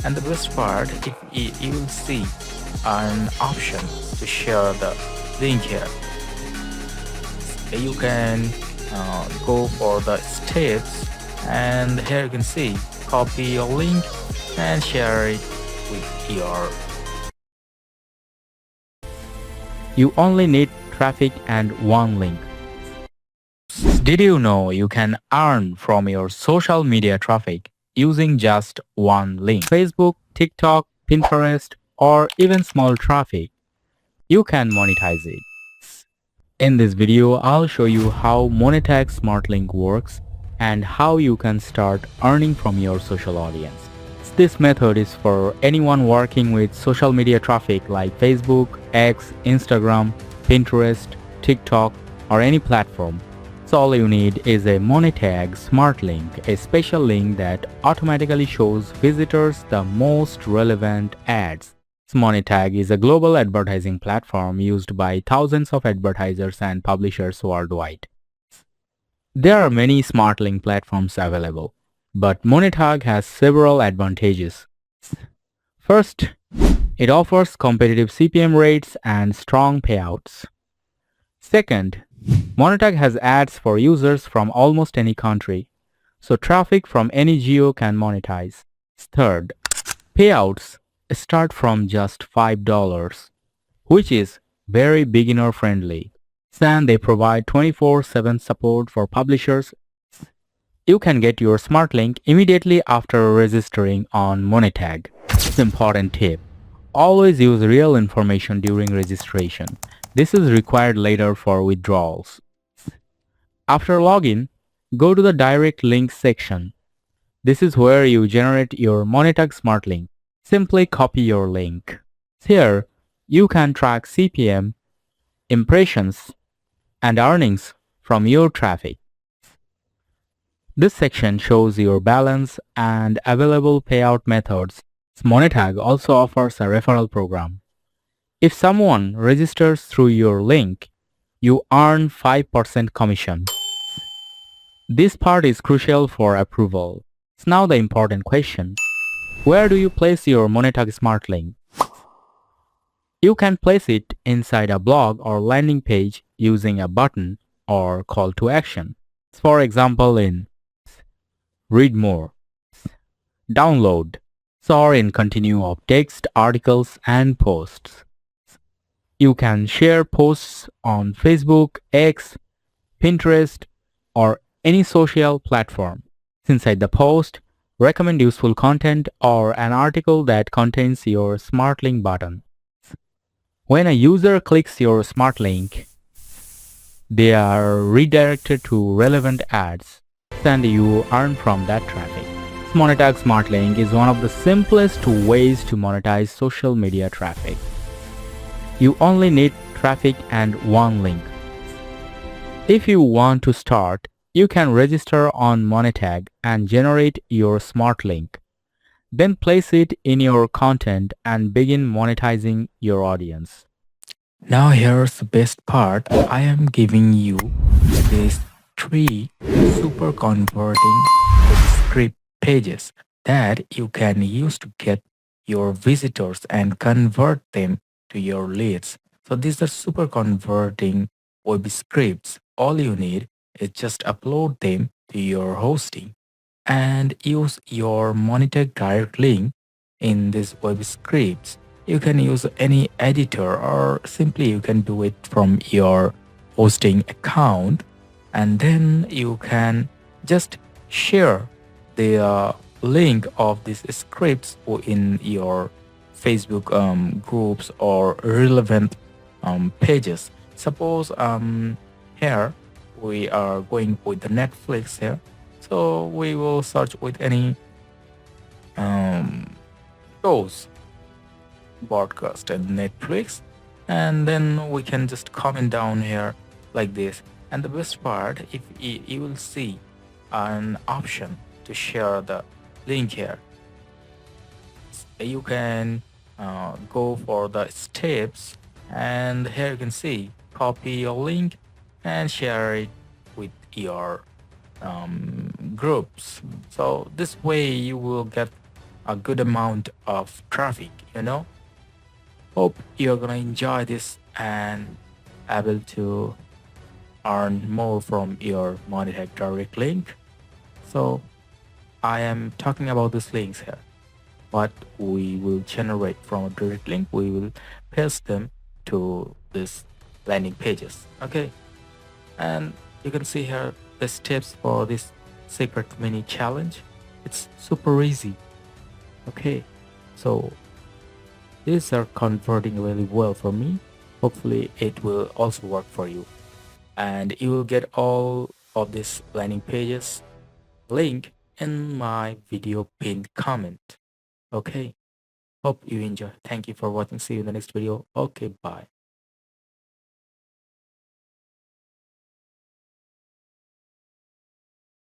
And the best part, if you will see an option to share the link here. You can go for the steps, and here you can see copy your link and share it with your. You only need traffic and one link. Did you know you can earn from your social media traffic using just one link? Facebook, TikTok, Pinterest, or even small traffic, you can monetize it. In this video, I'll show you how Monetag SmartLink works and how you can start earning from your social audience. This method is for anyone working with social media traffic like Facebook, X, Instagram, Pinterest, TikTok, or any platform. So all you need is a Monetag SmartLink, a special link that automatically shows visitors the most relevant ads. Monetag is a global advertising platform used by thousands of advertisers and publishers worldwide. There are many SmartLink platforms available, but Monetag has several advantages. First, it offers competitive CPM rates and strong payouts. Second, Monetag has ads for users from almost any country, so traffic from any geo can monetize. Third, payouts start from just $5, which is very beginner friendly. And they provide 24/7 support for publishers. You can get your SmartLink immediately after registering on Monetag. It's an important tip. Always use real information during registration. This is required later for withdrawals. After login, go to the Direct Link section. This is where you generate your Monetag SmartLink. Simply copy your link. Here, you can track CPM, impressions, and earnings from your traffic. This section shows your balance and available payout methods. Monetag also offers a referral program. If someone registers through your link, you earn 5% commission. This part is crucial for approval. Now the important question. Where do you place your Monetag SmartLink? You can place it inside a blog or landing page using a button or call to action. For example, in Read More, Download, or in Continue of text, articles, and posts. You can share posts on Facebook, X, Pinterest, or any social platform. Inside the post, recommend useful content or an article that contains your SmartLink button. When a user clicks your SmartLink, they are redirected to relevant ads and you earn from that traffic. Monetag SmartLink is one of the simplest ways to monetize social media traffic. You only need traffic and one link. If you want to start, you can register on Monetag and generate your SmartLink. Then place it in your content and begin monetizing your audience. Now here's the best part. I am giving you these 3 super converting script pages that you can use to get your visitors and convert them to your leads. So these are super converting web scripts. All you need is just upload them to your hosting and use your Monetag Direct Link in these web scripts. You can use any editor or simply you can do it from your hosting account, and then you can just share the link of these scripts in your Facebook groups or relevant pages. Suppose here we are going with the Netflix here, so we will search with any shows broadcast and Netflix, and then we can just comment down here like this. And the best part, if you will see an option to share the link here, you can go for the steps, and here you can see copy your link and share it with your groups. So this way you will get a good amount of traffic, Hope you're gonna enjoy this and able to earn more from your Monetag Direct Link. So I am talking about these links here. What we will generate from a direct link, we will paste them to this landing pages. Okay, and you can see here the steps for this secret mini challenge. It's super easy. Okay, so these are converting really well for me. Hopefully it will also work for you, and you will get all of these landing pages link in my video pinned comment. Okay, hope you enjoy. Thank you for watching. See you in the next video. Okay, bye.